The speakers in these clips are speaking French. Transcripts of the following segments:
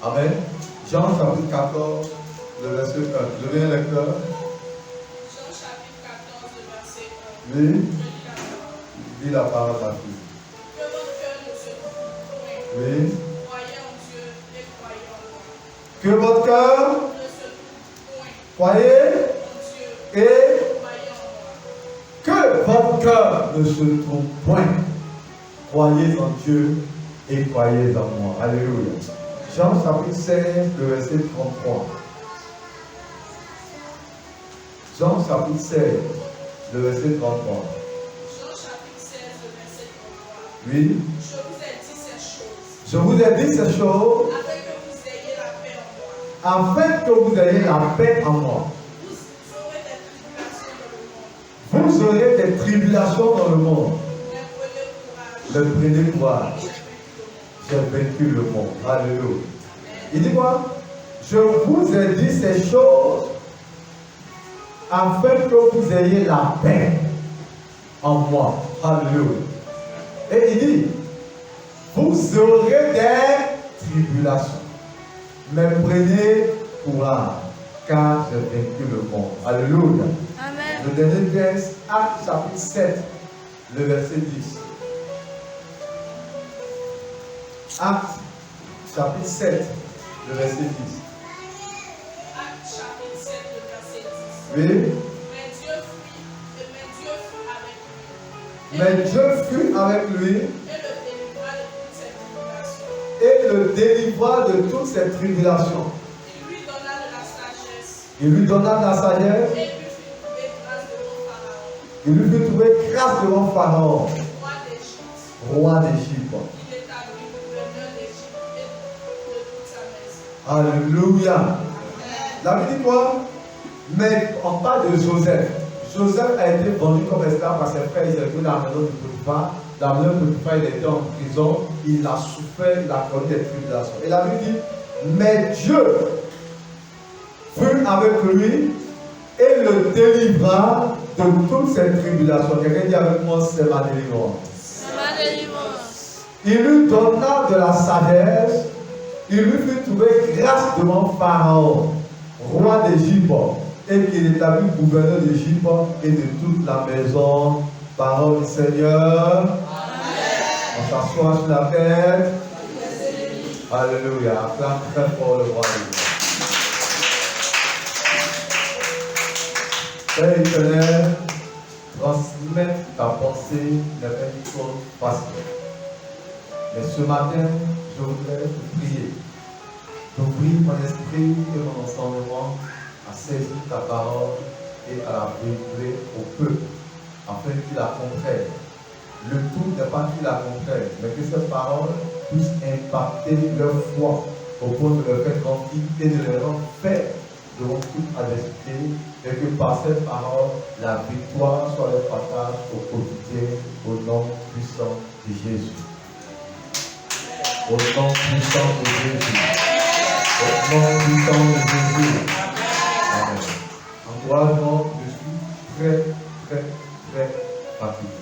Amen. Jean chapitre 14, le verset 1. Je viens lecteur. Jean chapitre 14, le verset 1. Oui. Je lis la parole. Dis la parole à Dieu. Que votre cœur ne se trouble point. Oui. Croyez en Dieu et croyez en moi. Que votre cœur Ne se trouble point. croyez En Dieu et croyez en moi. que votre cœur ne se trompe point. Croyez en Dieu et croyez en moi. Alléluia. Jean chapitre 16, le verset 33. Jean chapitre 16, le verset 33. Jean chapitre 16, le verset 33. Oui. Je vous ai dit ces choses, Je vous ai dit ces choses afin que vous ayez la paix en moi. afin que vous ayez la paix en moi. Vous aurez des tribulations dans le monde. Vous aurez des tribulations dans le monde. Mais prenez courage. Mais prenez courage. J'ai vaincu le monde. J'ai vaincu le monde. Alléluia. Il dit quoi? Je vous ai dit ces choses afin que vous ayez la paix en moi. Alléluia. Et il dit, vous aurez des tribulations. Mais prenez courage, car j'ai vaincu le monde. Alléluia. Amen. Le dernier texte, Actes chapitre 7, le verset 10. Actes chapitre 7, le verset 10. Actes chapitre 7, le verset 10. Oui. Mais Dieu fut avec lui Mais Dieu fut avec lui et le délivra de toutes ces tribulations. et le délivra de toutes ces tribulations. Il lui donna de la sagesse Il lui donna de la sagesse. et lui fit trouver grâce devant Pharaon, Il lui fit trouver grâce devant Pharaon, roi d'Égypte. roi d'Égypte. Il établit gouverneur d'Égypte et de toute sa maison. Alléluia. La Bible dit quoi? Mais on parle de Joseph. Joseph a été vendu comme esclave par ses frères. Il s'est trouvé dans la maison de Potiphar. Dans la maison de Potiphar, il était en prison. Il a souffert, il a connu des tribulations. Et la Bible dit, mais Dieu fut avec lui et le délivra de toutes ces tribulations. Quelqu'un dit avec moi, c'est ma délivrance. C'est ma délivrance. Il lui donna de la sagesse. Il lui fit trouver grâce devant Pharaon, roi d'Égypte, et qu'il établit gouverneur d'Égypte et de toute la maison. Parole du Seigneur. Amen. On s'assoit sur la tête. Alléluia. Acclame très fort le roi de Dieu. Père éternel, transmettre ta pensée n'est pas une chose facile. Mais ce matin, je voudrais te prier d'ouvrir mon esprit et mon enseignement à saisir ta parole et à la véhiculer au peuple, afin qu'ils la comprennent. Le tout n'est pas qu'ils la comprennent, mais que ces paroles puissent impacter leur foi au point de leur faire grandir et de leur rendre fermes devant toute adversité, et que par cette parole, la victoire soit leur partage au quotidien, au nom puissant de Jésus. Au nom puissant de Jésus. Au nom puissant de Jésus. Amen. Encouragement, je suis très fatigué.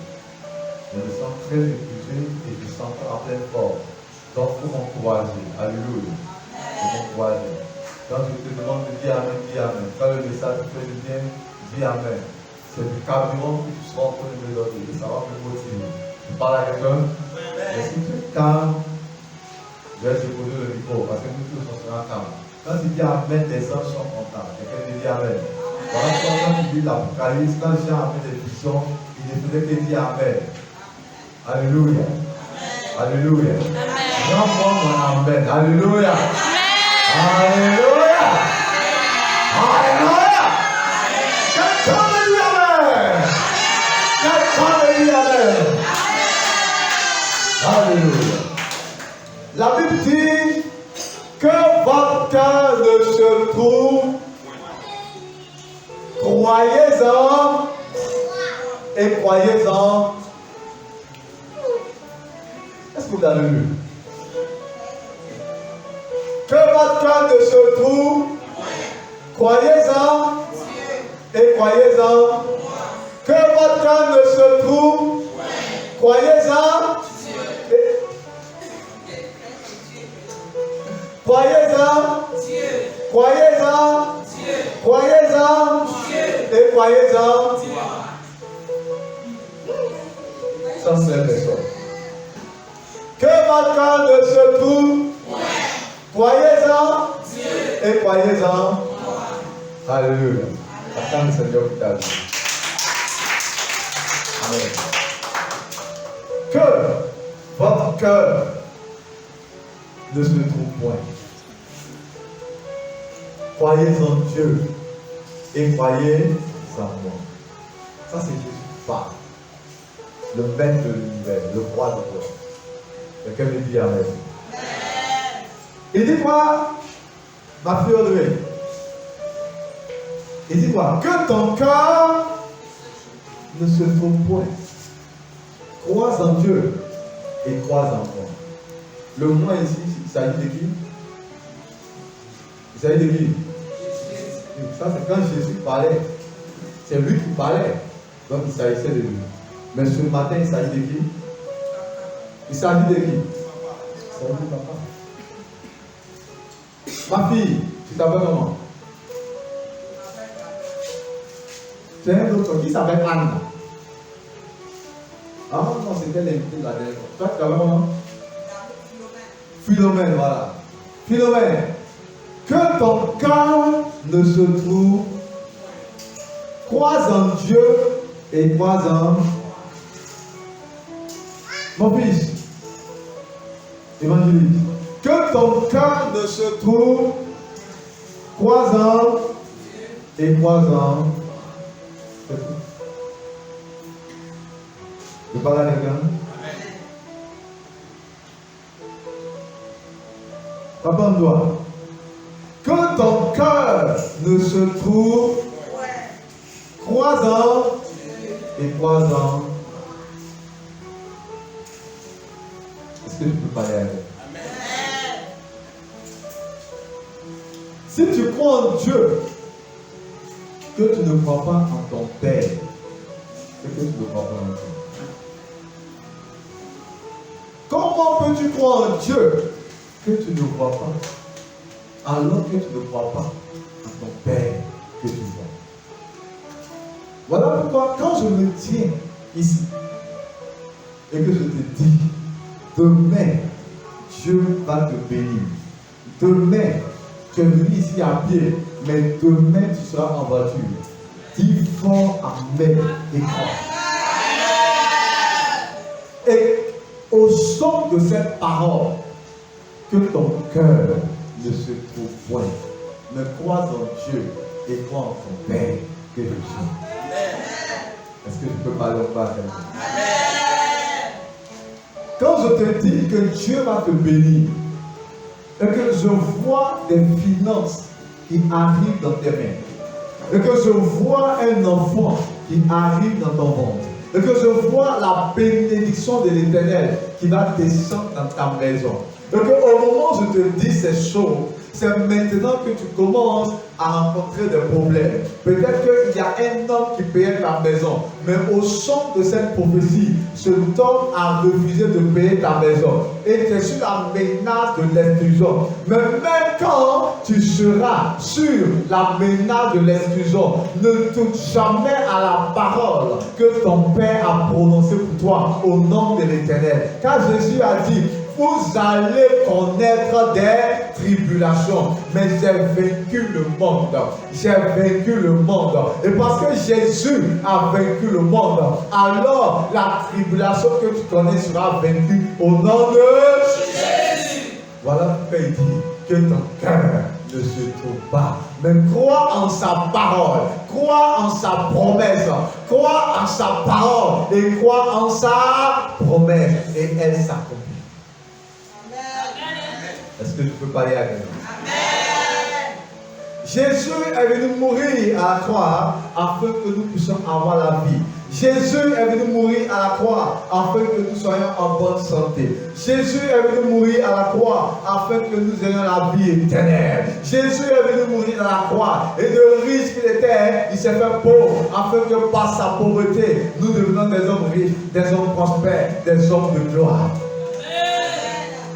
Je me sens très épuisé et je sens à pleine force. Donc, il faut m'encourager. Alléluia. Il faut m'encourager. Quand je te demande de dire Amen, dis Amen. Quand le message te fait du bien, dis Amen. C'est du carburant que tu seras en train de me donner. Et ça va me motiver. Tu parles à quelqu'un? Mais si tu es calme, je vais te poser le micro parce que nous tous on sera calme. Quand tu dis Amen, les anges sont contents. Quelqu'un te dit Amen. Voilà quand tu lis l'Apocalypse, quand Jean avait des visions, il ne faisait que dire Amen. Alléluia. Alléluia. Rends-moi mon Amen. Alléluia. Alléluia. Alléluia. Quelqu'un me dit Amen. Quelqu'un me dit Amen. Alléluia. La Bible dit que votre cœur ne se trouve. Croyez-en et croyez-en. Est-ce que vous avez lu? Que votre cœur ne se trouve. Croyez-en et croyez-en. Que votre cœur ne se trouve. Croyez-en. Croyez-en. Croyez-en. Croyez-en. Et croyez-en. Ça, c'est une personne. Que votre cœur ne se trouve. Croyez-en. Et croyez-en. Alléluia. Attends le Seigneur qui t'a dit. Amen. Que votre cœur ne se trouve point. Croyez en Dieu et croyez en moi. Ça, c'est Jésus qui parle. Le maître de l'univers, le roi de roi. Quelqu'un me dit Amen. Il dit quoi, ma fille Audrey? Il dit quoi? Que ton cœur ne se trompe point. Crois en Dieu et crois en moi. Le moi ici, il s'agit de qui? Il s'agit de qui? Ça, c'est quand Jésus parlait. C'est lui qui parlait. Donc, il s'agissait de lui. Mais ce matin, il s'agit de qui? Il s'agit de qui? Il s'agit de papa. Ma fille, tu t'appelles comment? C'est un autre qui s'appelle Anne. Ah non, c'était l'invité de la dernière fois. Toi, tu t'appelles comment? Philomène, voilà. Philomène, que ton cœur ne se trouve. Crois en Dieu et crois en mon fils. Évangéliste. Que ton cœur ne se trouve. Crois en et crois en. Je parle à quelqu'un. Papa doit. Que ton cœur ne se trouve. Crois en et crois en. Est-ce que je peux parler avec? Si tu crois en Dieu, que tu ne crois pas en ton Père, c'est que tu ne crois pas en Dieu. Comment peux-tu croire en Dieu que tu ne crois pas, alors que tu ne crois pas en ton Père que tu vois? Voilà pourquoi quand je me tiens ici et que je te dis, demain, Dieu va te bénir. Demain, tu es venu ici à pied, mais demain tu seras en voiture. Dis fort Amen et crois. Et au son de cette parole, que ton cœur ne se trouve point. Mais crois en Dieu et crois en ton Père que je suis. Est-ce que je peux parler au Père? Quand je te dis que Dieu va te bénir, et que je vois des finances qui arrivent dans tes mains, et que je vois un enfant qui arrive dans ton ventre, et que je vois la bénédiction de l'Éternel qui va descendre dans ta maison, et qu'au moment où je te dis ces choses, c'est maintenant que tu commences à rencontrer des problèmes. Peut-être qu'il y a un homme qui payait ta maison, mais au son de cette prophétie, cet homme a refusé de payer ta maison. Et tu es sur la menace de l'exclusion. Mais même quand tu seras sur la menace de l'exclusion, ne touche jamais à la parole que ton Père a prononcée pour toi au nom de l'Éternel. Car Jésus a dit, vous allez connaître des tribulations, mais j'ai vaincu le monde. J'ai vaincu le monde. Et parce que Jésus a vaincu le monde, alors la tribulation que tu connais sera vaincue au nom de Jésus. Voilà pourquoi il dit que ton cœur ne se trouve pas. Mais crois en sa parole, crois en sa promesse, crois en sa parole et crois en sa promesse. Et elle s'accomplit. Est-ce que je peux parler à quelqu'un? Amen. Jésus est venu mourir à la croix afin que nous puissions avoir la vie. Jésus est venu mourir à la croix afin que nous soyons en bonne santé. Jésus est venu mourir à la croix afin que nous ayons la vie éternelle. Jésus est venu mourir à la croix et de riche qu'il était, il s'est fait pauvre afin que par sa pauvreté, nous devenons des hommes riches, des hommes prospères, des hommes de gloire.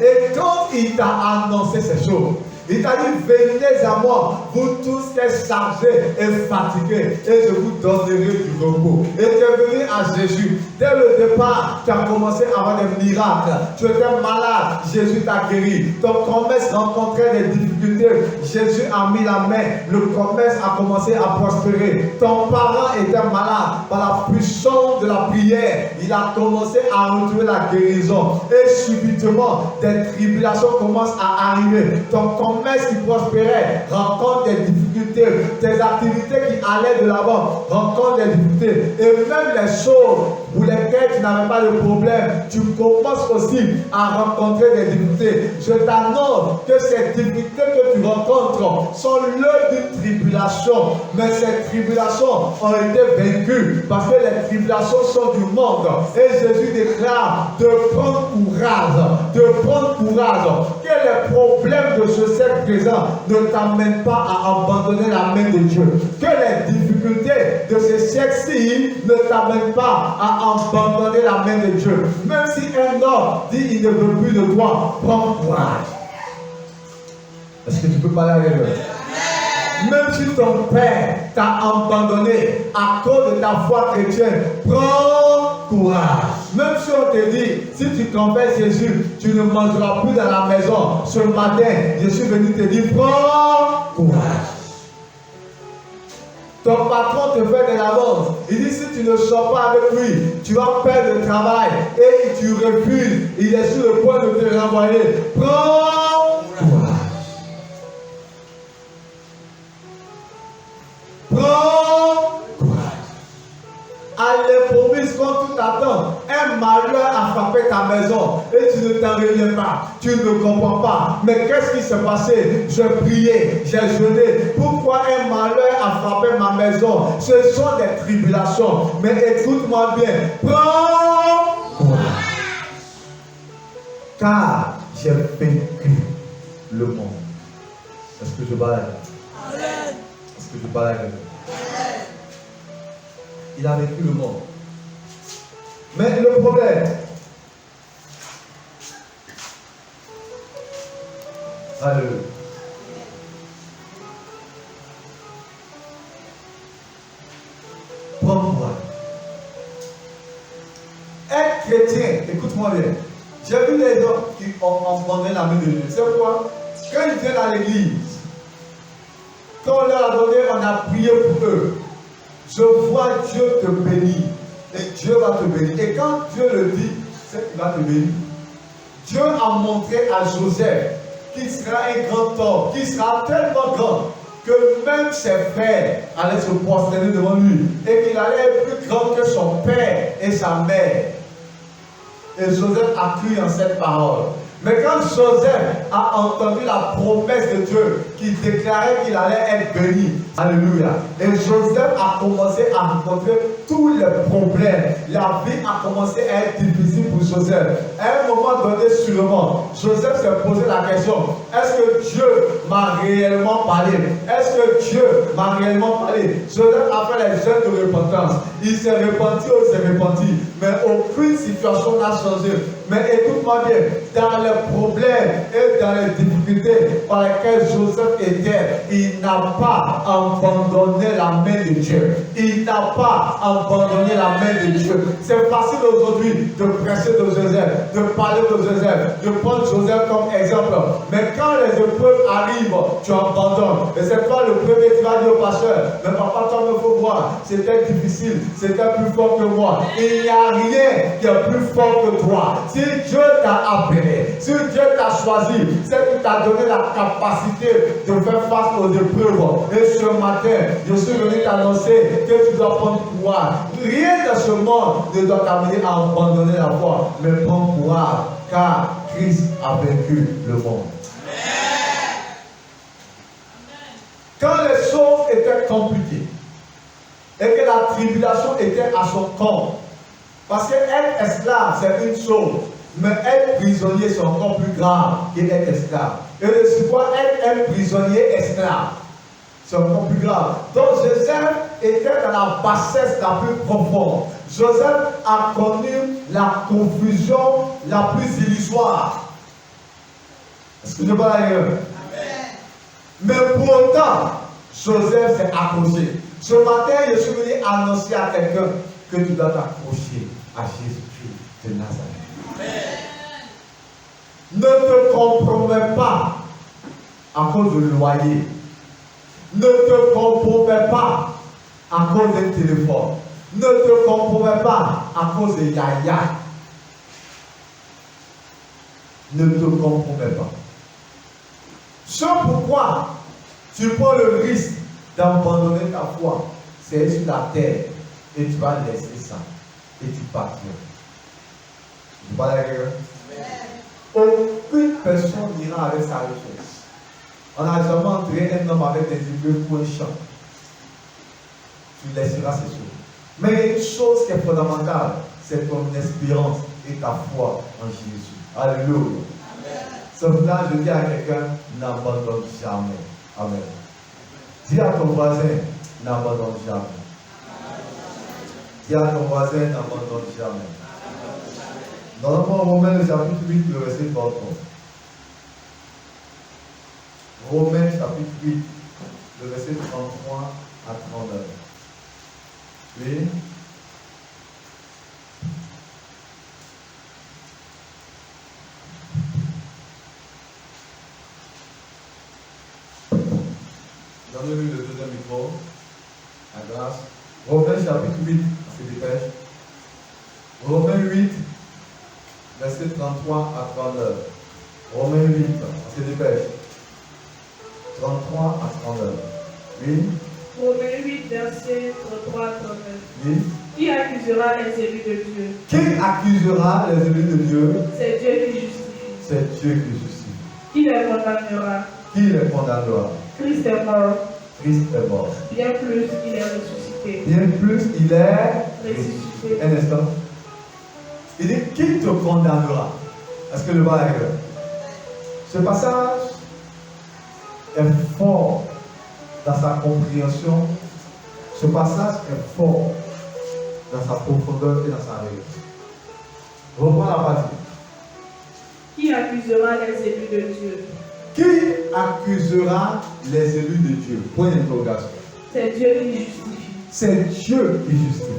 Et quand il t'a annoncé ces choses, il t'a dit, venez à moi, vous tous qui êtes chargés et fatigués, et je vous donnerai du repos. Et tu es venu à Jésus. Dès le départ, tu as commencé à avoir des miracles. Tu étais malade, Jésus t'a guéri. Ton commerce rencontrait des difficultés, Jésus a mis la main. Le commerce a commencé à prospérer. Ton parent était malade. Par la puissance de la prière, il a commencé à retrouver la guérison. Et subitement, des tribulations commencent à arriver. Ton commerce qui prospérait rencontre des difficultés. Tes activités qui allaient de l'avant rencontrent des difficultés. Et même les choses pour lesquelles tu n'avais pas de problème, tu commences aussi à rencontrer des difficultés. Je t'annonce que ces difficultés que tu rencontres sont l'œuvre d'une tribulation. Mais ces tribulations ont été vaincues parce que les tribulations sont du monde. Et Jésus déclare de prendre courage, de prendre courage. Que les problèmes de ce siècle présent ne t'amènent pas à abandonner la main de Dieu. Que les difficultés de ce siècle-ci ne t'amènent pas à abandonner la main de Dieu. Même si un homme dit il ne veut plus de toi, prends courage. Est-ce que tu peux parler avec eux? Même si ton père t'a abandonné à cause de ta foi chrétienne, prends courage. Même si on te dit, si tu confesses Jésus, tu ne mangeras plus dans la maison. Ce matin, je suis venu te dire, prends courage. Ton patron te fait de l'avance. Il dit, si tu ne sors pas avec lui, tu vas perdre le travail. Et tu refuses. Il est sur le point de te renvoyer. Prends courage. Prends courage. À l'improviste, quand tout attend, un malheur a frappé ta maison et tu ne t'en reviens pas, tu ne comprends pas. Mais qu'est-ce qui s'est passé? Je priais, j'ai jeûné. Pourquoi un malheur a frappé ma maison? Ce sont des tribulations. Mais écoute-moi bien, prends courage. Car j'ai vaincu le monde. Est-ce que je parle? Est-ce que je parle avec vous? Il a vécu le monde. Mais le problème, alléluia. Prends courage. Être chrétien, écoute-moi bien. J'ai vu les gens qui ont demandé la main de Dieu. C'est quoi? Quand ils viennent à l'église, quand on leur a donné, on a prié pour eux. Je vois Dieu te bénir. Et Dieu va te bénir. Et quand Dieu le dit, c'est qu'il va te bénir. Dieu a montré à Joseph qu'il sera un grand homme, qu'il sera tellement grand que même ses frères allaient se prosterner devant lui. Et qu'il allait être plus grand que son père et sa mère. Et Joseph a cru en cette parole. Mais quand Joseph a entendu la promesse de Dieu qui déclarait qu'il allait être béni, alléluia, et Joseph a commencé à rencontrer tous les problèmes. La vie a commencé à être difficile pour Joseph. À un moment donné, sûrement, Joseph s'est posé la question, est-ce que Dieu m'a réellement parlé? Est-ce que Dieu m'a réellement parlé? Joseph a fait les jeûnes de repentance. Il s'est repenti ou s'est repenti. Mais aucune situation n'a changé. Mais écoute-moi bien, dans les problèmes et dans les difficultés par lesquelles Joseph était, il n'a pas abandonné la main de Dieu. Il n'a pas abandonné la main de Dieu. C'est facile aujourd'hui de prêcher de Joseph, de parler de Joseph, de prendre Joseph comme exemple. Mais quand les épreuves arrivent, tu abandonnes. Et c'est toi le premier qui va dire au pasteur, mais papa, toi, il faut voir, c'était difficile, c'était plus fort que moi. Il n'y a rien qui est plus fort que toi. Si Dieu t'a appelé, si Dieu t'a choisi, c'est qu'il t'a donné la capacité de faire face aux épreuves. Et ce matin, je suis venu t'annoncer que tu dois prendre courage. Rien dans ce monde ne doit t'amener à abandonner la foi, mais prends courage, car Christ a vaincu le monde. Quand les choses étaient compliquées et que la tribulation était à son compte, parce qu'être esclave, c'est une chose, mais être prisonnier, c'est encore plus grave qu'être esclave. Et c'est quoi être un prisonnier esclave? C'est encore plus grave. Donc Joseph était dans la bassesse la plus profonde. Joseph a connu la confusion la plus illusoire. Est-ce que je parle à quelqu'un? Mais pour autant, Joseph s'est accroché. Ce matin, je suis venu annoncer à quelqu'un que tu dois t'accrocher à Jésus-Christ de Nazareth. Ne te compromets pas à cause de loyer. Ne te compromets pas à cause d'un téléphone. Ne te compromets pas à cause de Yaya. Ne te compromets pas. Ce pourquoi tu prends le risque d'abandonner ta foi, c'est sur la terre et tu vas laisser ça et tu partiras. Tu parles avec quelqu'un? Aucune personne n'ira avec sa richesse. On n'a jamais entré un homme avec des yeux pour un champ. Tu laisseras ces choses. Mais une chose qui est fondamentale, c'est ton espérance et ta foi en Jésus. Alléluia. C'est pour ça que je dis à quelqu'un, n'abandonne jamais. Amen. Dis à ton voisin, n'abandonne jamais. Dis à ton voisin, n'abandonne jamais. Dans Romains, le chapitre 8, le verset 33. Romains, chapitre 8, le verset 33 à 39. Oui. Donnez-lui le deuxième micro. À grâce. Romains chapitre 8, c'est dépêche. Romains 8, verset 33 à 39. Romains 8, c'est dépêche. 33 à 39. Oui. Romains 8, verset 33 à 39. Oui. Qui accusera les élus de Dieu? Qui accusera les élus de Dieu? C'est Dieu qui justifie. C'est Dieu qui justifie. Qui les condamnera? Qui les condamnera? Christ est mort. Christ est mort. Bien plus, il est ressuscité. Bien plus, il est Ressuscité. Un instant. Il dit, qui te condamnera? Est-ce que le bas est clair? Ce passage est fort dans sa compréhension. Ce passage est fort dans sa profondeur et dans sa réalité. Reprends la partie. Qui accusera les élus de Dieu? Qui accusera les élus de Dieu? Point d'interrogation. C'est Dieu qui justifie. C'est Dieu qui justifie.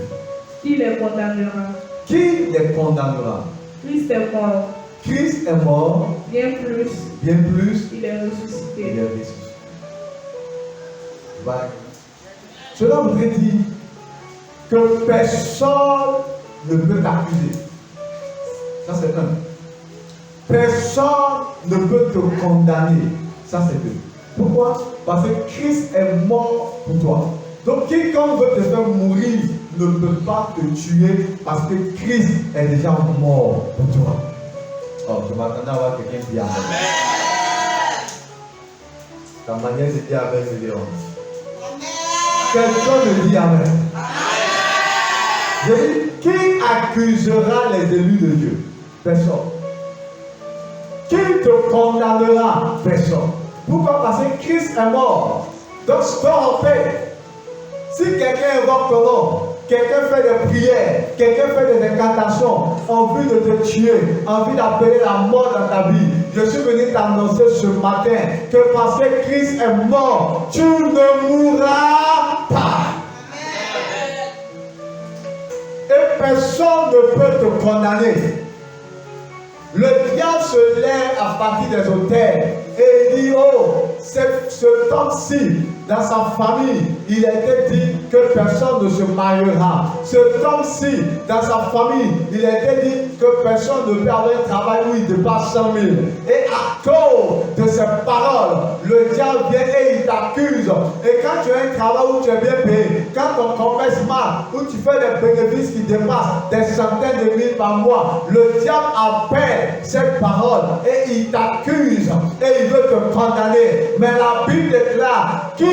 Qui les condamnera? Qui les condamnera? Christ est mort. Christ est mort. Bien plus, Bien plus, il est il ressuscité. est ressuscité. Voilà. Cela voudrait dire que personne ne peut t'accuser. Ça, c'est un. Personne ne peut te condamner. Ça, c'est deux. Pourquoi? Parce que Christ est mort pour toi. Donc, quiconque veut te faire mourir ne peut pas te tuer parce que Christ est déjà mort pour toi. Oh, je m'attendais à voir quelqu'un dire Amen. Ta manière de dire Amen, c'est dire quelqu'un me dit Amen. Je dis, qui accusera les élus de Dieu? Personne. Qui te condamnera? Personne. Pourquoi? Parce que Christ est mort. Donc, sors en paix. Si quelqu'un invoque ton nom, quelqu'un fait des prières, quelqu'un fait des incantations, envie de te tuer, envie d'appeler la mort dans ta vie, je suis venu t'annoncer ce matin que parce que Christ est mort, tu ne mourras pas. Et personne ne peut te condamner. Le diable se lève à partir des autels et il dit, oh, ce homme-ci, dans sa famille, il a été dit que personne ne se mariera. Ce homme-ci, dans sa famille, il a été dit que personne ne peut avoir un travail où il dépasse 100 000. Et à cause de ces paroles, le diable vient et il t'accuse. Et quand tu as un travail où tu es bien payé, quand ton commerce marche, où tu fais des bénéfices qui dépassent des centaines de mille par mois, le diable appelle cette parole et il t'accuse et il veut te condamner. Mais la Bible déclare, qui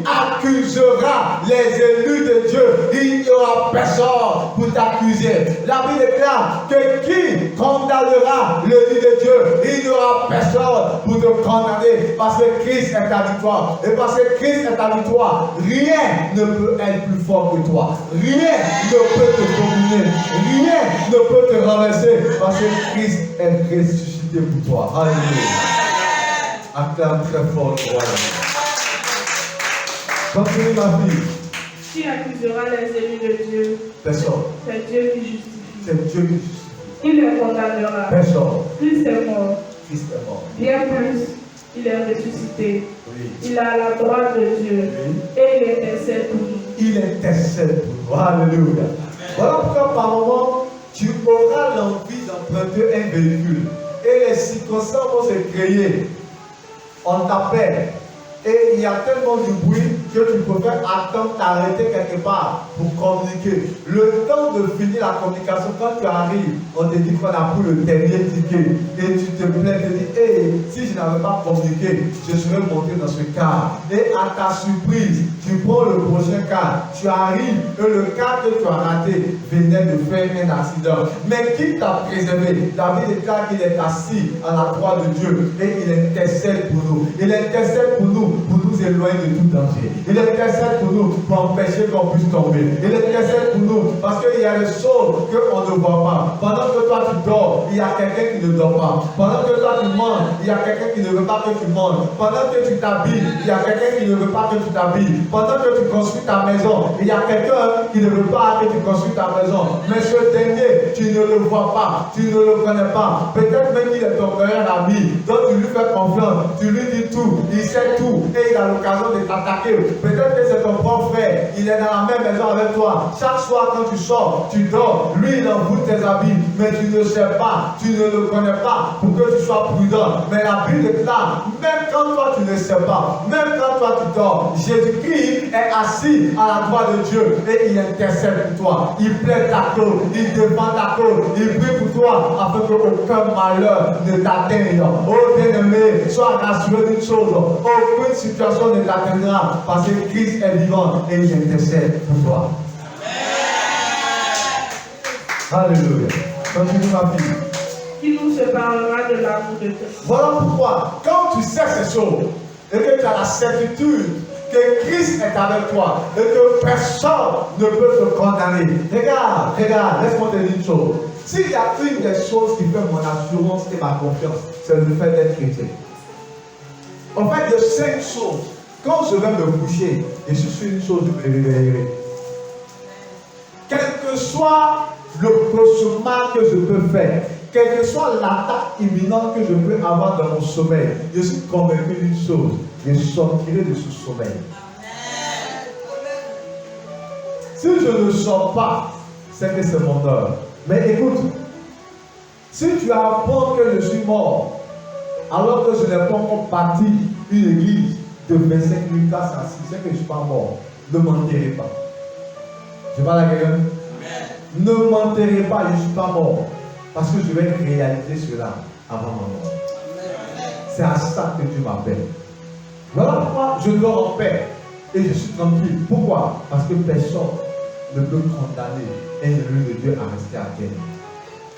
accusera les élus de Dieu? Il n'y aura personne pour t'accuser. La Bible déclare que qui condamnera l'élu de Dieu? Il n'y aura personne pour te condamner parce que Christ est ta victoire. Et parce que Christ est ta victoire, rien ne peut être plus fort que toi. Rien ne peut te dominer. Rien ne peut te renverser parce que Christ est ressuscité pour toi. Alléluia. Acclame très fort le roi. Continue ma fille. Qui accusera les élus de Dieu? Personne. C'est Dieu qui justifie. C'est Dieu qui justifie. Qui les condamnera? Personne. Christ est mort. Christ est mort. Bien plus, il est ressuscité. Oui. Il a la droite de Dieu. Oui. Et il intercède pour nous. Il intercède pour nous. Alléluia. Voilà pourquoi par moment, tu auras l'envie d'emprunter un véhicule. Et les circonstances vont se créer. On t'appelle. Et il y a tellement de bruit que tu préfères attendre, t'arrêter quelque part pour communiquer. Le temps de finir la communication, quand tu arrives, on te dit qu'on a pris le dernier ticket. Et tu te plains, tu te dis, hey, si je n'avais pas communiqué, je serais monté dans ce car. Et à ta surprise, tu prends le prochain car. Tu arrives et le car que tu as raté venait de faire un accident. Mais qui t'a préservé? David déclare qu'il est assis à la droite de Dieu et il intercède pour nous. Il intercède pour nous éloigner de tout danger. Il intercède pour nous pour empêcher qu'on puisse tomber. Il intercède pour nous parce qu'il y a des choses qu'on ne voit pas. Pendant que toi tu dors, il y a quelqu'un qui ne dort pas. Pendant que toi tu manges, il y a quelqu'un qui ne veut pas que tu manges. Pendant que tu t'habilles, il y a quelqu'un qui ne veut pas que tu t'habilles. Pendant que tu construis ta maison, il y a quelqu'un qui ne veut pas que tu construis ta maison. Mais ce dernier, tu ne le vois pas, tu ne le connais pas. Peut-être même qu'il est ton meilleur ami, donc tu lui fais confiance, tu lui dis tout, il sait tout et il a l'occasion de t'attaquer. Peut-être que c'est ton propre frère, il est dans la même maison avec toi. Chaque soir quand tu sors, tu dors, lui il envoûte tes habits, mais tu ne sais pas, tu ne le connais pas pour que tu sois prudent. Mais la Bible déclare, même quand toi tu ne sais pas, même quand toi tu dors, Jésus-Christ est assis à la droite de Dieu et il intercède pour toi. Il plaide ta cause, il défend ta cause, il prie pour toi afin qu'aucun malheur ne t'atteigne. Oh bien-aimé, sois rassuré d'une chose, aucune situation ne t'atteindra parce que Christ est vivant et il intercède pour toi. Alléluia. Continue ma fille. Qui nous séparera de l'amour de Dieu? Voilà pourquoi, quand tu sais ces choses et que tu as la certitude que Christ est avec toi et que personne ne peut te condamner. Regarde, laisse-moi te dire une chose. S'il y a une des choses qui fait mon assurance et ma confiance, c'est le fait d'être chrétien. En fait, de 5 choses, quand je vais me coucher, et je suis une chose, je me réveillerai. Quel que soit le cauchemar que je peux faire, quelle que soit l'attaque imminente que je peux avoir dans mon sommeil, je suis convaincu d'une chose, je sortirai de ce sommeil. Si je ne sors pas, c'est que c'est mon heure. Mais écoute, si tu apprends que je suis mort, alors que je n'ai pas encore bâti une église de 25 Lucas à 6, c'est que je ne suis pas mort, ne m'enterrez pas. Je parle à quelqu'un? Ne m'enterrez pas, je ne suis pas mort. Parce que je vais réaliser cela avant ma mort. C'est à ça que Dieu m'appelle. Voilà pourquoi je dors en paix et je suis tranquille. Pourquoi? Parce que personne ne peut condamner un élu de Dieu à rester à terre.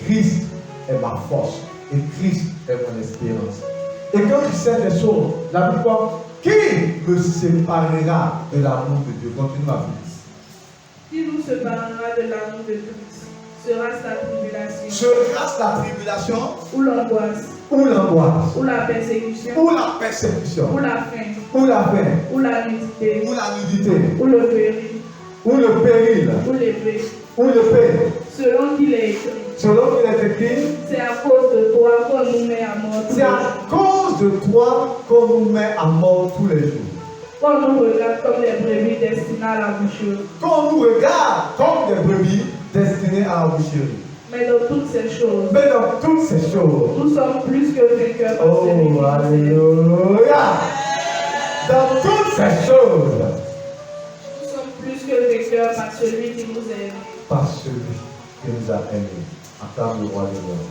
Christ est ma force et Christ est mon espérance. Et quand tu sais des choses, la Bible dit, qui me séparera de l'amour de Dieu? Continue ma vie. Qui nous séparera de l'amour de Christ? Sera-ce la tribulation? Sera-ce la tribulation? Ou l'angoisse? Ou l'angoisse? Ou la persécution? Ou la persécution? Ou la faim? Ou la faim? Ou la nudité? Ou la nudité? Ou le péril? Ou le péril? Ou l'épée? Ou le paix? Selon qu'il est écrit. Selon qu'il est écrit, C'est à cause de toi qu'on nous met à mort. c'est à cause de toi qu'on nous met à mort tous les jours. Qu'on nous regarde comme des brebis destinées à la boucherie. Qu'on nous regarde comme des brebis destinées à la boucherie. Mais dans toutes ces choses, Mais dans toutes ces choses, nous sommes plus que vainqueurs par celui qui nous oh, aime. alléluia! Dans toutes ces choses, Nous sommes plus que vainqueurs par celui qui nous aime. par celui qui nous a aimés. Acclame le roi des rois.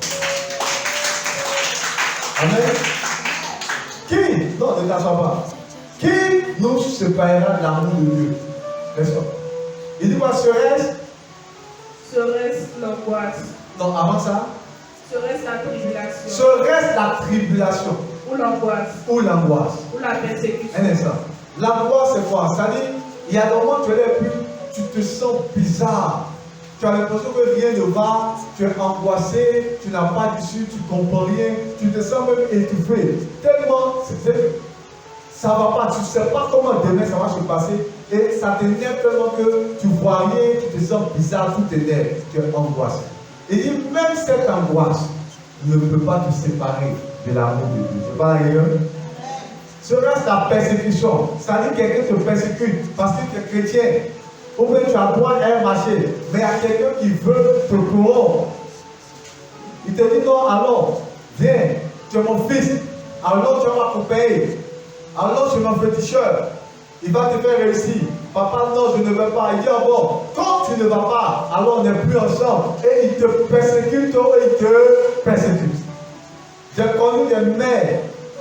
Amen. Qui, non, ne t'assois pas. Qui nous séparera de l'amour de Dieu? N'est-ce pas? Il dit quoi? Serait-ce l'angoisse? Non, avant ça. Serait-ce la tribulation? Serait-ce la tribulation? Ou l'angoisse? Ou l'angoisse? Ou la persécution? Un instant. L'angoisse, c'est quoi? C'est-à-dire, il y a des moments où tu es là et puis tu te sens bizarre. Tu as l'impression que rien ne va, tu es angoissé, tu n'as pas d'issue, tu ne comprends rien, tu te sens même étouffé. Tellement, ça ne va pas, tu ne sais pas comment demain ça va se passer et ça t'énerve tellement que tu ne vois rien, tu te sens bizarre, tout t'énerve, tu es angoissé. Il dit, même cette angoisse ne peut pas te séparer de l'amour de Dieu. C'est pas la gueule. Ce reste la persécution. Ça dit que quelqu'un te persécute parce que tu es chrétien. Ou bien tu as droit à un marché. Mais il y a quelqu'un qui veut te corrompre. Il te dit non, alors, viens, tu es mon fils. Alors tu vas m'accompagner. Alors tu es mon féticheur. Il va te faire réussir. Papa, non, je ne veux pas. Il dit, ah bon, quand tu ne vas pas, alors on n'est plus ensemble. Et il te persécute ou il te persécute. J'ai connu des mères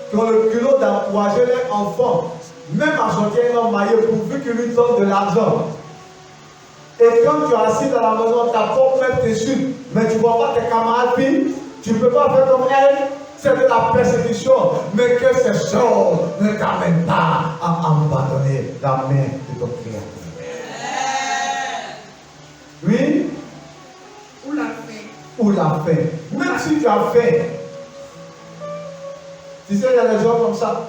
qui ont le culot d'encourager leurs enfants, même à sortir un homme maillot, pourvu qu'il lui donne de l'argent. Et quand tu es assis dans la maison, ta porte même t'insulte, mais tu ne vois pas tes camarades filles, tu ne peux pas faire comme elle, c'est de la persécution. Mais que ces choses ne t'amènent pas à abandonner la main de ton Créateur. Oui? Ou la faim. Ou la faim. Même si tu as faim. Tu sais, il y a des gens comme ça.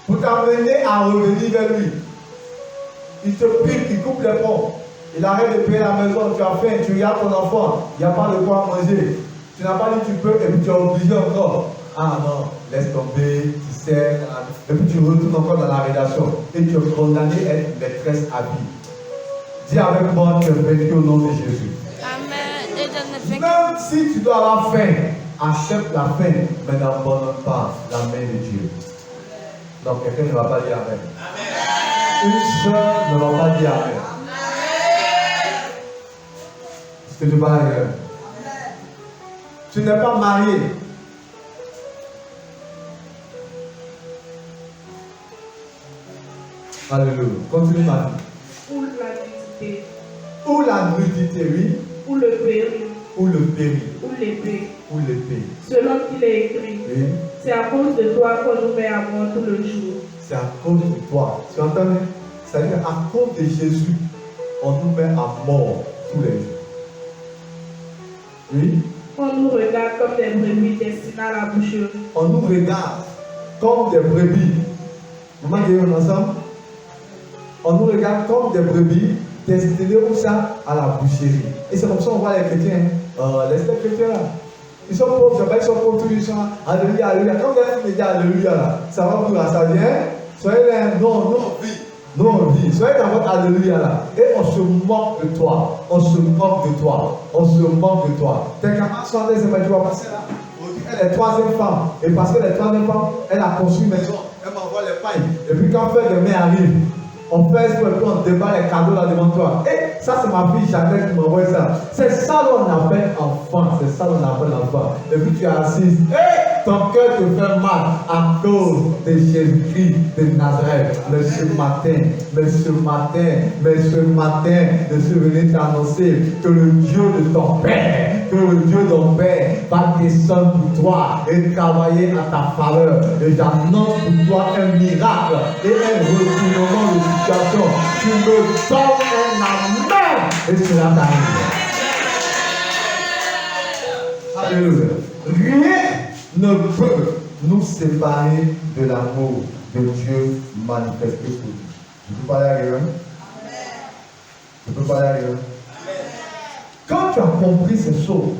Pour t'amener à revenir vers lui. Il te pique, il coupe les ponts. Il arrête de payer la maison, tu as faim, tu regardes ton enfant, il n'y a pas de quoi manger. Tu n'as pas dit tu peux et puis tu es obligé encore. Ah non, laisse tomber, tu sais. Et puis tu retournes encore dans la rédaction. Et tu es condamné à être maîtresse à vie. Dis avec moi, tu es vaincu au nom de Jésus. Amen. Et je ne fais que Même si tu dois avoir faim, accepte la faim, mais n'abandonne pas la main de Dieu. Donc quelqu'un ne va pas dire Amen. Une soeur ne va pas dire Amen. Est-ce que tu parles avec elle? Tu n'es pas marié. Alléluia. Continue ma vie. Ou la nudité. Ou la nudité, oui. Ou le péril. Ou le péril. Ou l'épée. Ou l'épée. Selon qu'il est écrit. Oui. C'est à cause de toi qu'on nous met à mort tout le jour. C'est à cause de toi. Tu entends? C'est-à-dire à cause de Jésus, on nous met à mort tous les jours. Oui. On nous regarde comme des brebis destinées à la boucherie. On nous regarde comme des brebis. Maman, on ensemble? On nous regarde comme des brebis destinées où ça? À la boucherie. Et c'est comme ça qu'on voit les chrétiens. Laisse les chrétiens là. Ils sont pauvres, ils sont pauvres tous les jours. Alléluia, alléluia. Quand vous avez dit alléluia là, ça va vous là, ça vient. Soyez là, non, vie. Non, vie. Soyez dans votre alléluia là. Et on se moque de toi. On se moque de toi. On se moque de toi. Tes camarades sont là, tu vas passer là. Elle est troisième femme. Et parce qu'elle est troisième femme, elle a construit une maison. Elle m'envoie les pailles. Et puis quand Fête des Mères arrive, on fait ce on débat les cadeaux là devant toi. Et ça, c'est ma fille Chantal qui m'envoie ça. C'est ça qu'on appelle enfant. C'est ça qu'on appelle enfant. Et puis tu es assise. Et ton cœur te fait mal à cause de Jésus-Christ de Nazareth. Mais ce matin, je suis venu t'annoncer que le Dieu de ton Père, que le Dieu de ton Père va descendre pour toi et travailler à ta faveur. Et j'annonce pour toi un miracle et un retournement de situation. Tu me donnes un amen et cela t'arrive. Alléluia. Rien ne peut nous séparer de l'amour de Dieu manifesté pour nous. Je peux parler à quelqu'un? Je peux parler à quelqu'un? Quand tu as compris ces choses,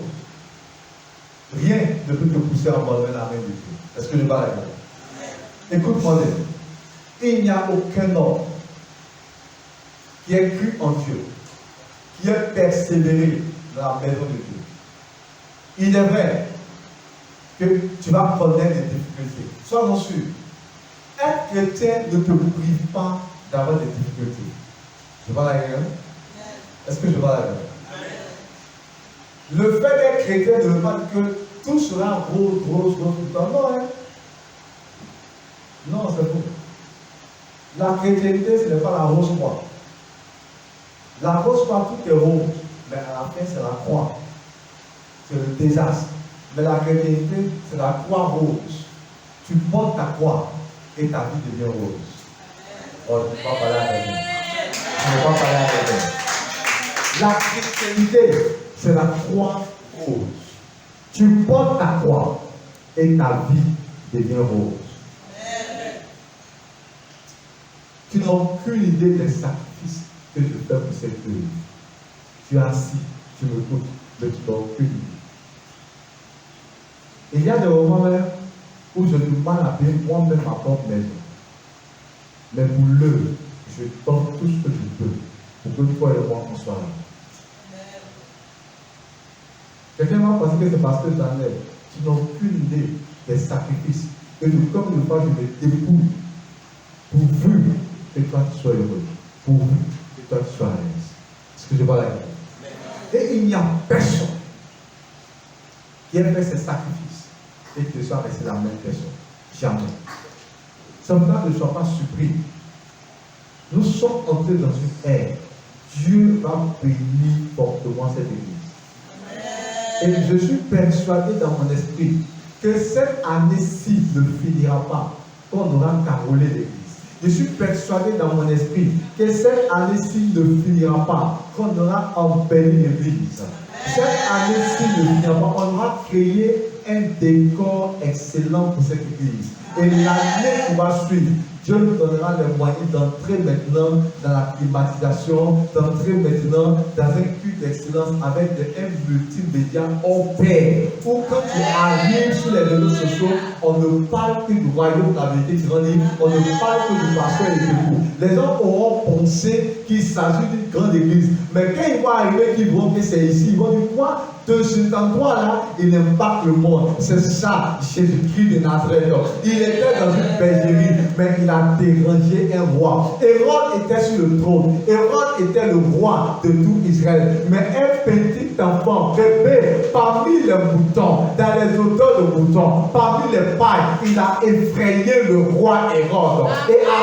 rien ne peut te pousser à abandonner la main de Dieu. Est-ce que je parle à quelqu'un? Écoute-moi bien. Il n'y a aucun homme qui ait cru en Dieu, qui ait persévéré dans la maison de Dieu. Il est vrai que tu vas connaître des difficultés. Sois-en sûr. Être chrétien ne te prive pas d'avoir des difficultés. Je parle à quelqu'un? Est-ce que je parle à quelqu'un? Le fait d'être chrétien ne veut pas dire que tout sera rose tout le temps. Non, hein? Non, c'est faux. La chrétienté, ce n'est pas la rose croix. La rose croix, tout est rose. Mais à la fin, c'est la croix. C'est le désastre. Mais la chrétienté, c'est la croix rose. Tu portes ta croix et ta vie devient rose. Oh, je ne peux pas parler à quelqu'un. Je ne peux pas parler à quelqu'un. La chrétienté, c'est la croix rose. Tu portes ta croix et ta vie devient rose. Tu n'as aucune idée des sacrifices que je fais pour cette œuvre. Tu es assis, tu m'écoutes, mais tu n'as aucune idée. Il y a des moments même où je demande à payer moi-même ma propre maison. Mais pour l'œuvre, je tente tout ce que je peux pour que toi et moi, on soit là. Quelqu'un va penser que c'est parce que j'en ai. Tu n'as aucune idée des sacrifices. Et de comme de fois je me débrouille pourvu que toi tu sois heureux, pourvu que toi tu sois à l'aise. Est-ce que je vois la guerre? Et il n'y a personne qui ait fait ces sacrifices et qui soit resté la même personne. Jamais. Simplement ne sois pas surpris. Nous sommes entrés dans une ère. Dieu va bénir fortement cette église. Et je suis persuadé dans mon esprit que cette année-ci ne finira pas qu'on aura carolé l'église. Je suis persuadé dans mon esprit que cette année-ci ne finira pas qu'on aura embelli l'église. Cette année-ci ne finira pas, on aura créé un décor excellent pour cette église. Et l'année qui va suivre, Dieu nous donnera les moyens d'entrer maintenant dans la climatisation, d'entrer maintenant dans un culte d'excellence avec un multimédia hors pair. Où quand tu arrives sur les réseaux sociaux, on ne parle que du royaume de la vérité qui grandit, on ne parle que du pasteur et du debout. Les gens auront pensé qu'il s'agit d'une grande église. Mais quand ils vont arriver, qu'ils voient que c'est ici, ils vont dire quoi? De cet endroit-là, il n'aime pas le monde. C'est ça, Jésus-Christ de Nazareth. Il était dans une bergerie, mais il a dérangé un roi. Hérode était sur le trône. Hérode était le roi de tout Israël. Mais un petit enfant, bébé, parmi les moutons, dans les odeurs de moutons, parmi les pailles, il a effrayé le roi Hérode. Et à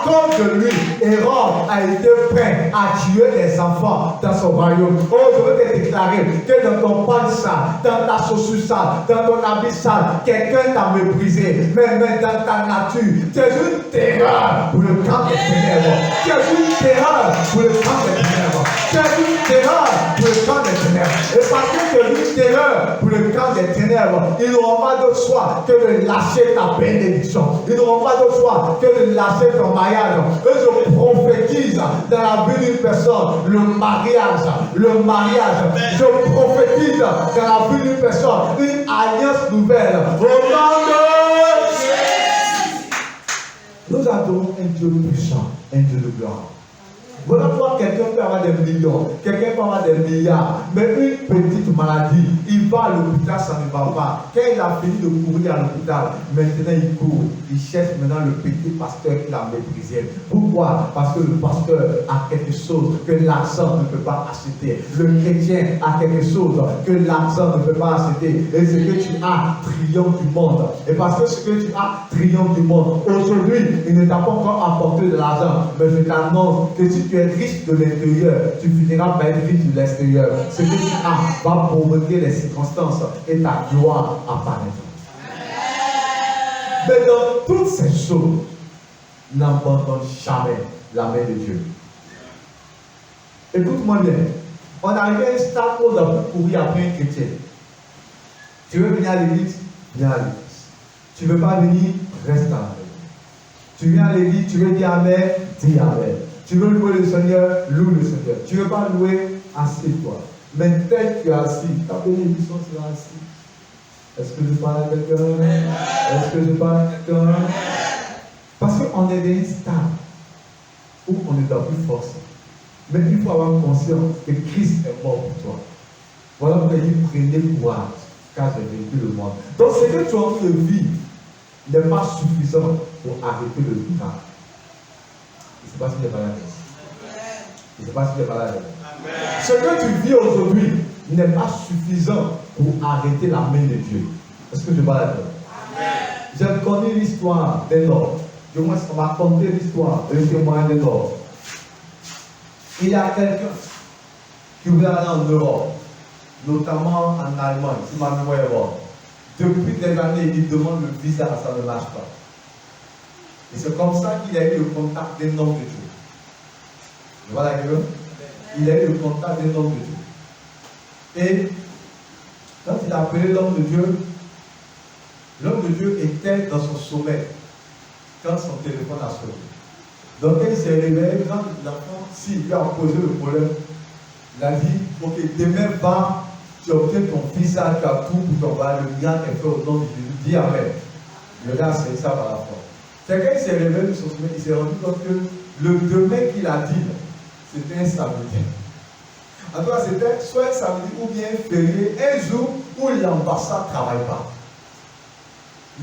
cause de lui, Hérode a été prêt à tuer les enfants dans son royaume. Oh, je veux te déclarer que dans ton pansal, dans ta chaussure sale, dans ton habit sale, quelqu'un t'a méprisé. Mais dans ta nature, tu es une terreur pour le camp des ténèbres. Tu es une terreur pour le camp des ténèbres. Tu es une terreur pour le camp des ténèbres. Et parce que tu es une terreur pour le camp des ténèbres, ils n'auront pas d'autre choix que de lâcher ta bénédiction. Ils n'auront pas d'autre choix que de lâcher ton mariage. Et je prophétise dans la vie d'une personne le mariage. Le mariage. Je prophétise dans la vie d'une personne une alliance nouvelle. Au nom de Jésus. Nous adorons un Dieu puissant, un Dieu de gloire. Voilà pourquoi quelqu'un peut avoir des millions, quelqu'un peut avoir des milliards, mais une petite maladie, il va à l'hôpital, ça ne va pas. Quand il a fini de courir à l'hôpital, maintenant il court, il cherche maintenant le petit pasteur qu'il a méprisé. Pourquoi? Parce que le pasteur a quelque chose que l'argent ne peut pas acheter. Le chrétien a quelque chose que l'argent ne peut pas acheter. Et ce que tu as triomphe du monde. Et parce que ce que tu as triomphe du monde. Aujourd'hui, il ne t'a pas encore apporté de l'argent, mais je t'annonce que si tu es riche de l'intérieur, tu finiras par être riche de l'extérieur. Ce que tu as va provoquer les circonstances et ta gloire apparaîtra. Mais dans toutes ces choses, n'abandonne jamais la main de Dieu. Écoute-moi bien. On arrive à un stade où on doit courir après un chrétien. Tu veux venir à l'église? Viens à l'église. Tu ne veux pas venir? Reste à la maison. Tu viens à l'église, tu veux dire amen? Dis amen. Tu veux louer le Seigneur? Loue le Seigneur. Tu ne veux pas louer? Assieds-toi. Mais tel que tu es assis, ta bénédiction sera assise. Est-ce que je parle à quelqu'un? Est-ce que je parle à quelqu'un? Parce qu'on est dans un stade où on ne doit plus forcer. Mais il faut avoir conscience que Christ est mort pour toi. Voilà pourquoi il dit prenez courage, car j'ai vaincu le monde. Donc ce que tu as envie de vivre n'est pas suffisant pour arrêter le miracle. Je ne sais pas si tu es malade. Je ne sais pas si tu es malade. Ce que tu vis aujourd'hui n'est pas suffisant pour arrêter la main de Dieu. Est-ce que je parle à toi? J'ai connu l'histoire d'un homme. Du moins, on m'a conté l'histoire de témoin d'un homme. Il y a quelqu'un qui voulait aller en Europe, notamment en Allemagne, si ma mémoire est bonne. Depuis des années, il demande le visa, ça ne marche pas. Et c'est comme ça qu'il a eu le contact d'un homme de Dieu. Voilà que il a eu le contact d'un homme de Dieu. Et quand il a appelé l'homme de Dieu était dans son sommeil quand son téléphone a sonné. Donc quand il s'est réveillé, quand l'enfant, s'il lui a posé le problème, il a dit, ok, demain va, tu obtiens ton visa, tu as tout pour ton bar, le miracle est fait au nom de Jésus, dis Amen. Le gars a fait ça par la foi. C'est quand il s'est réveillé de son sommeil, il s'est rendu compte que le demain qu'il a dit, c'était un samedi. En tout cas, c'était soit un samedi ou bien un férié, un jour où l'ambassade ne travaille pas.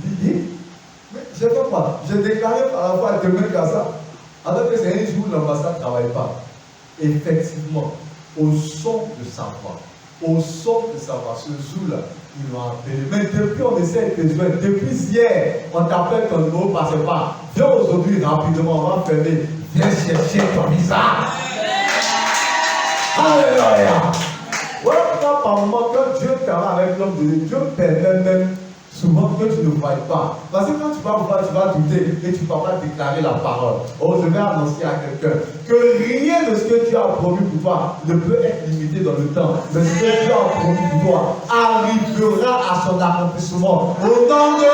Il dit, mais je ne sais pas, j'ai déclaré par la foi demain comme ça, alors que c'est un jour où l'ambassade ne travaille pas. Effectivement, au son de sa voix, ce jour-là, ils l'ont appelé. Mais depuis, on essaie de te joindre. Depuis hier, on t'appelle ton numéro ne passe pas. Viens aujourd'hui rapidement, on va fermer. Viens chercher ton visa. Alléluia. Ouais, par moment, quand Dieu travaille avec l'homme de Dieu, Dieu permet même souvent que tu ne voies pas. Parce que quand tu vas voir, tu vas douter et tu ne vas pas déclarer la parole. Oh, je vais annoncer à quelqu'un que rien de ce que tu as promis pour toi ne peut être limité dans le temps. Mais ce que tu as promis pour toi arrivera à son accomplissement. Au nom de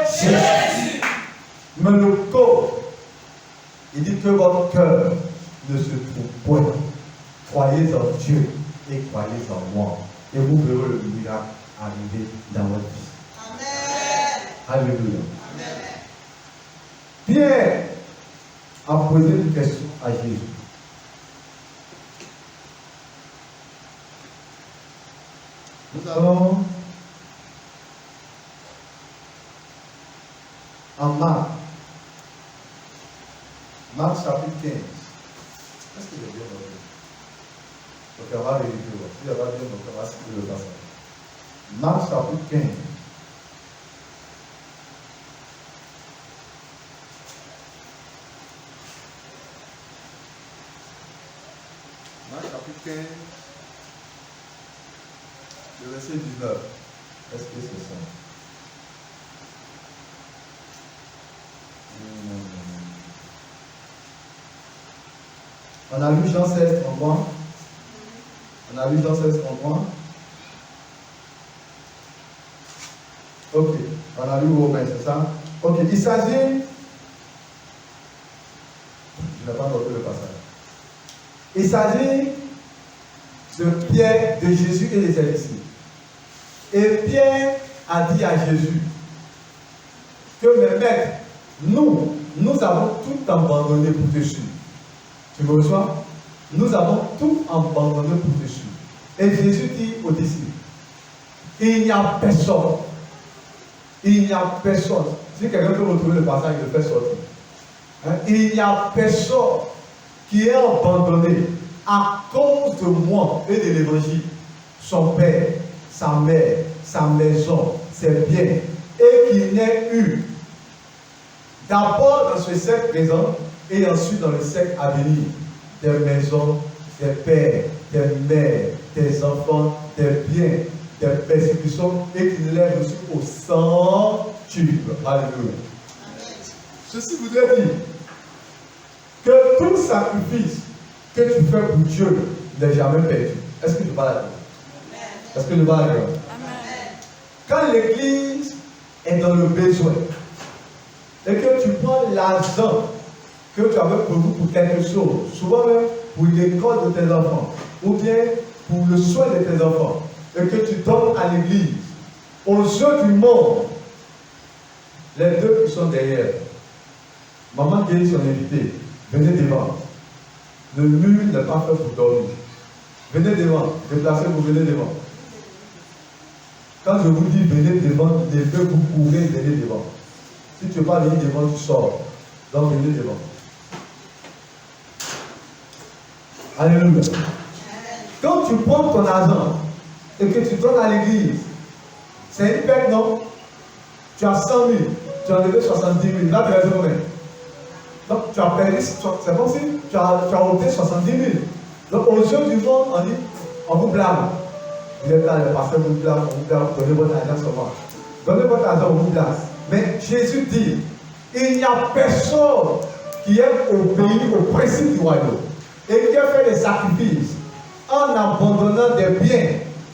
Jésus. Mais le corps, il dit que votre cœur ne se trouve point. Croyez en Dieu et croyez en moi. Et vous verrez le miracle arriver dans votre vie. Alléluia. Pierre a posé une question à Jésus. Nous allons en Marc. Marc chapitre 15. Est-ce que j'ai bien noté? Donc on va vérifier. Si on va bien noter, on va citer le passage. Marc chapitre 15. Marc chapitre 15, le verset 19. Est-ce que c'est ça? On a lu Jean 16, 33. On a lu Jean 16, 33. Ok. On a lu Romains, c'est ça? Ok. Il s'agit. Je n'ai pas noté le passage. Il s'agit de Pierre, de Jésus et des disciples. Et Pierre a dit à Jésus que, mes maîtres, nous avons tout abandonné pour te suivre. Tu me reçois? Nous avons tout abandonné pour te suivre. Et Jésus dit aux disciples, il n'y a personne. Il n'y a personne. Si quelqu'un peut retrouver le passage, il le fait sortir. Hein? Il n'y a personne qui est abandonné à cause de moi et de l'évangile, son père, sa mère, sa maison, ses biens, et qui n'ait eu d'abord dans ce siècle présent et ensuite dans le siècle à venir des maisons, des pères, des mères, des enfants, des biens, des persécutions et qui ne l'ait reçu au centuple. Alléluia. Ceci voudrait dire que tout sacrifice que tu fais pour Dieu n'est jamais perdu. Est-ce que tu parles à Dieu? Est-ce que tu parles à Dieu? Quand l'église est dans le besoin et que tu prends l'argent que tu avais prévu pour quelque chose, souvent même pour l'école de tes enfants, ou bien pour le soin de tes enfants, et que tu donnes à l'église, aux yeux du monde, les deux qui sont derrière, maman guérit son invité, venez devant. Le mur n'est pas fait pour dormir. Venez devant, déplacez-vous, venez devant. Quand je vous dis venez devant, les deux vous courez, venez devant. Si tu ne veux pas venir devant, tu sors. Donc venez devant. Alléluia. Quand tu prends ton argent et que tu donnes à l'église, c'est une perte, non? Tu as 100 000, tu as enlevé 70 000. Là, tu as raison, combien? Donc, tu as perdu, c'est bon si tu as ôté 70 000. Donc, aux yeux du monde, on dit, on vous blâme. Vous êtes là, le pasteur vous blâme, on vous blâme, donnez votre argent seulement. Donnez votre argent, on vous blâme. Mais Jésus dit, il n'y a personne qui aime obéir au principe du royaume et qui a fait des sacrifices en abandonnant des biens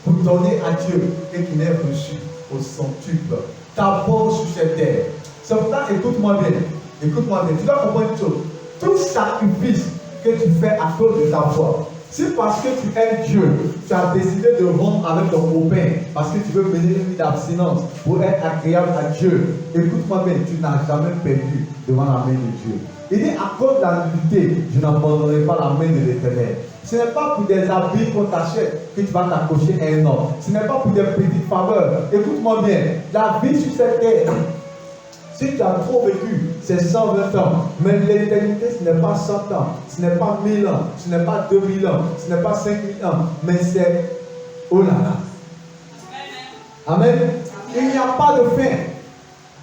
pour donner à Dieu et qui n'est reçu au centuple. D'abord sur cette terre. C'est pour ça, écoute-moi bien. Écoute-moi bien. Tu dois comprendre une chose. Tout sacrifice que tu fais à cause de ta foi, si parce que tu aimes Dieu, tu as décidé de rompre avec ton copain, parce que tu veux mener une vie d'abstinence pour être agréable à Dieu, écoute-moi bien, tu n'as jamais perdu devant la main de Dieu. Il dit à cause de la nudité, je n'abandonnerai pas la main de l'Éternel. Ce n'est pas pour des habits qu'on t'achète que tu vas t'accrocher à un homme. Ce n'est pas pour des petites faveurs. Écoute-moi bien, la vie sur cette terre, si tu as trop vécu, c'est 120 ans. Mais l'éternité, ce n'est pas 100 ans, ce n'est pas 1000 ans, ce n'est pas 2000 ans, ce n'est pas 5000 ans, mais c'est oh là là. Amen. Il n'y a pas de fin.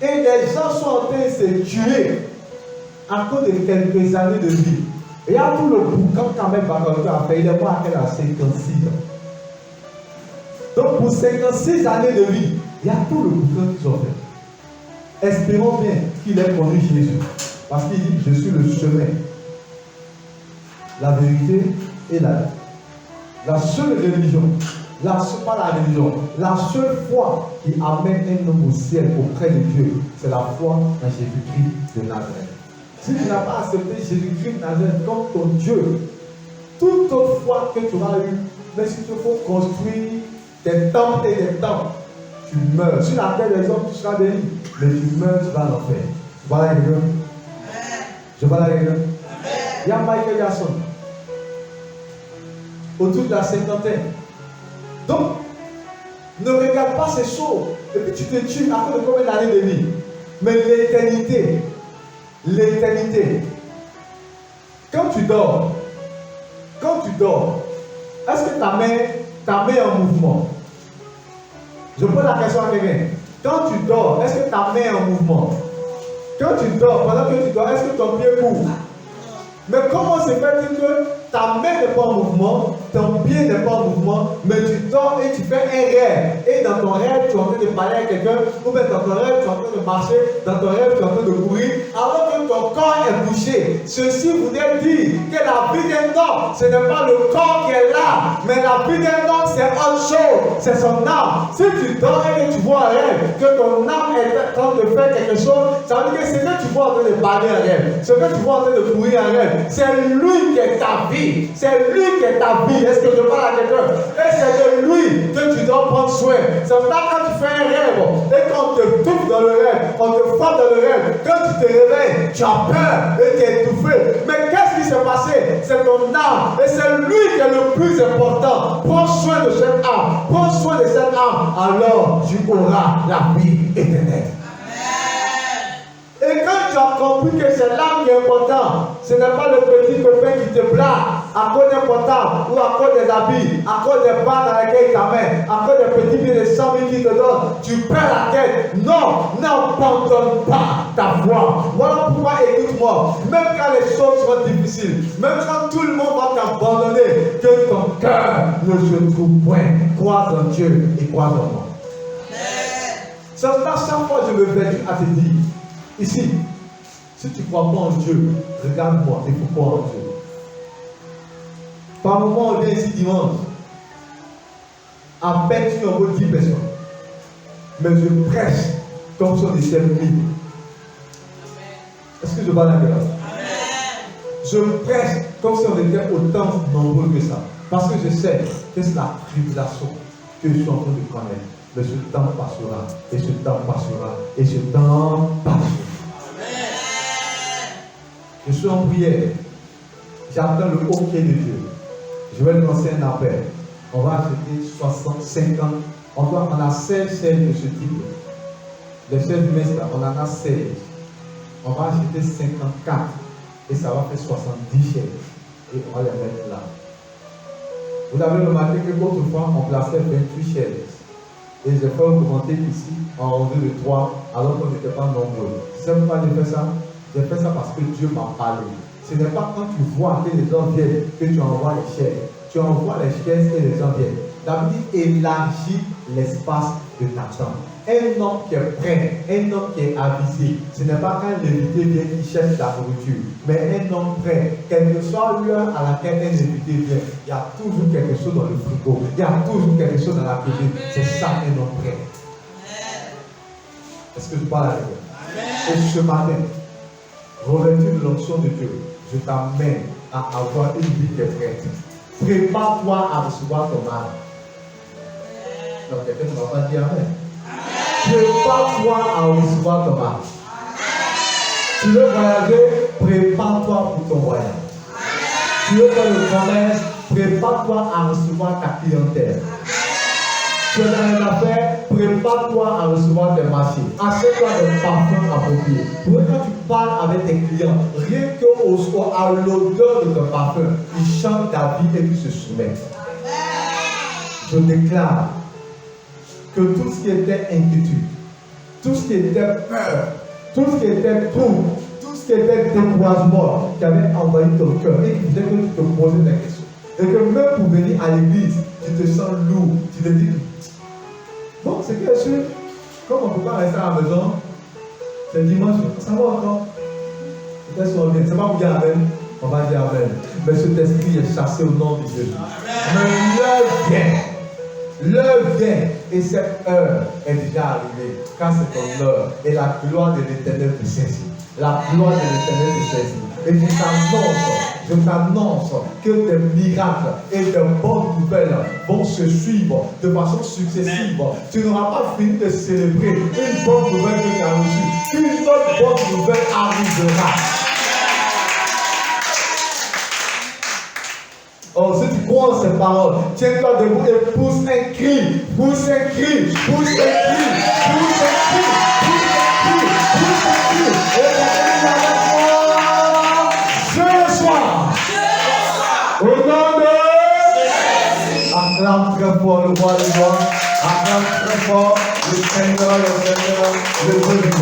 Et les gens sont en train de se tuer à cause de quelques années de vie. Et il y a tout le boucan quand même à faire. Il est pas à quel à 56 ans. Donc pour 56 années de vie, il y a tout le boucan qu'ils ont fait. Espérons bien qu'il ait connu Jésus. Parce qu'il dit, je suis le chemin, la vérité et la vie. La seule religion, pas la religion, la seule foi qui amène un homme au ciel auprès de Dieu, c'est la foi en Jésus-Christ de Nazareth. Si tu n'as pas accepté Jésus-Christ de Nazareth comme ton Dieu, toute autre foi que tu auras eue, mais si tu faut construire des temples et des temples, tu meurs. Sur la terre des hommes, tu seras béni. Mais tu meurs, tu vas en enfer. Tu vois la gueule? Je vois la gueule? Il y a Michael Jackson. Autour de la cinquantaine. Donc, ne regarde pas ces choses. Et puis tu te tues à cause de combien d'années de vie. Mais l'éternité. L'éternité. Quand tu dors, est-ce que ta main est en mouvement? Je pose la question à quelqu'un. Quand tu dors, est-ce que ta main est en mouvement? Quand tu dors, pendant que tu dors, est-ce que ton pied bouge? Mais comment se fait-il que ta main n'est pas en mouvement, ton pied n'est pas en mouvement, mais tu dors et tu fais un rêve. Et dans ton rêve, tu es en train de parler à quelqu'un, ou bien dans ton rêve, tu es en train de marcher, dans ton rêve, tu es en train de courir, alors que ton corps est bouché. Ceci voudrait dire que la vie d'un homme, ce n'est pas le corps qui est là, mais la vie d'un homme, c'est autre chose, c'est son âme. Si tu dors et que tu vois un rêve, que ton âme est en train de faire quelque chose, ça veut dire que ce que tu vois en train de parler en rêve, ce que tu vois en train de courir en rêve, c'est lui qui est ta vie. C'est lui qui est ta vie. Est-ce que je parle à quelqu'un? Et c'est de lui que tu dois prendre soin. C'est pour ça quand tu fais un rêve et qu'on te touche dans le rêve, on te frappe dans le rêve, quand tu te réveilles, tu as peur et tu es étouffé. Mais qu'est-ce qui s'est passé? C'est ton âme. Et c'est lui qui est le plus important. Prends soin de cette âme. Prends soin de cette âme. Alors tu auras la vie éternelle. Et quand tu as compris que c'est l'âme qui est important, ce n'est pas le petit copain qui te blague à cause d'un portable ou à cause des habits, à cause des bas dans lesquels il t'amène, à cause des petits billets de 100 000 qui te donnent, tu perds la tête. Non, n'abandonne pas ta foi. Voilà pourquoi, écoute-moi, même quand les choses seront difficiles, même quand tout le monde va t'abandonner, que ton cœur ne se trouve point. Crois en Dieu et crois en moi. C'est pour ça chaque fois que je me vertu à te dire, ici, si tu ne crois pas en Dieu, regarde-moi, il faut croire en Dieu. Par moment, on vient ici dimanche, à peine tu envoies 10 personnes, mais je prêche comme si on était 1000. Est-ce que je parle à quelqu'un? Je prêche comme si on était autant nombreux que ça, parce que je sais que c'est la tribulation que je suis en train de connaître. Mais ce temps passera, et ce temps passera, et ce temps passera. Je suis en prière. J'attends le OK de Dieu. Je vais lancer un appel. On va acheter 60, 50. On a 16 chaînes de ce type. Les chaînes messes, on en a 16. On va acheter 54. Et ça va faire 70 chaînes. Et on va les mettre là. Vous avez remarqué que autrefois, on plaçait 28 chaînes. Et j'ai fait augmenter ici en rangée de 3 alors qu'on n'était pas nombreux. Tu sais pourquoi j'ai fait ça? J'ai fait ça parce que Dieu m'a parlé. Ce n'est pas quand tu vois que les gens viennent que tu envoies les chaises. Tu envoies les chaises et les gens viennent. David dit élargis l'espace de ta tente. Un homme qui est prêt, un homme qui est avisé, ce n'est pas qu'un invité vient qui cherche la nourriture, mais un homme prêt, quelle que soit l'heure à laquelle un invité vient, il y a toujours quelque chose dans le frigo, il y a toujours quelque chose dans la cuisine. C'est ça un homme prêt. Est-ce que je parle avec vous? Et ce matin, revêtu de l'onction de Dieu, je t'amène à avoir une vie qui est prête. Prépare-toi à recevoir ton âme. Donc quelqu'un ne va pas dire amen. Prépare-toi à recevoir ton âme. Tu veux voyager, prépare-toi pour ton voyage. Tu veux faire le commerce, prépare-toi à recevoir ta clientèle. Tu es dans les affaires, prépare-toi à recevoir des marchés. Achète-toi des parfums appropriés. Pour quand tu parles avec tes clients, rien qu'à l'odeur de ton parfum, ils chantent ta vie et tu se soumettent. Je déclare que tout ce qui était inquiétude, tout ce qui était peur, tout ce qui était trouble, tout ce qui était découragement qui avait envahi ton cœur et qui faisait que tu te posais des questions. Et que même pour venir à l'église, tu te sens lourd, tu te dis, bon, c'est bien sûr, comme on ne peut pas rester à la maison, c'est dimanche, ça va encore. Peut-être qu'on vient, c'est pas pour dire amen, on va dire amen. Mais cet esprit est chassé au nom de Jésus. Mais l'heure vient, et cette heure est déjà arrivée, car c'est ton heure, et la gloire de l'Éternel te saisit. La gloire de l'Éternel te saisit. Et je t'annonce que des miracles et de bonnes nouvelles vont se suivre de façon successive. Tu n'auras pas fini de célébrer une bonne nouvelle que tu as reçue. Une autre bonne nouvelle arrivera. Oh, si tu crois en ces paroles, tiens-toi debout et pousse un cri, pousse un cri, pousse un cri, pousse un cri, pousse un cri, pousse un cri. Et la je reçois. Au nom de Jésus. Acclame très fort le roi des rois. Acclame très fort le Seigneur, le Seigneur, le Dieu.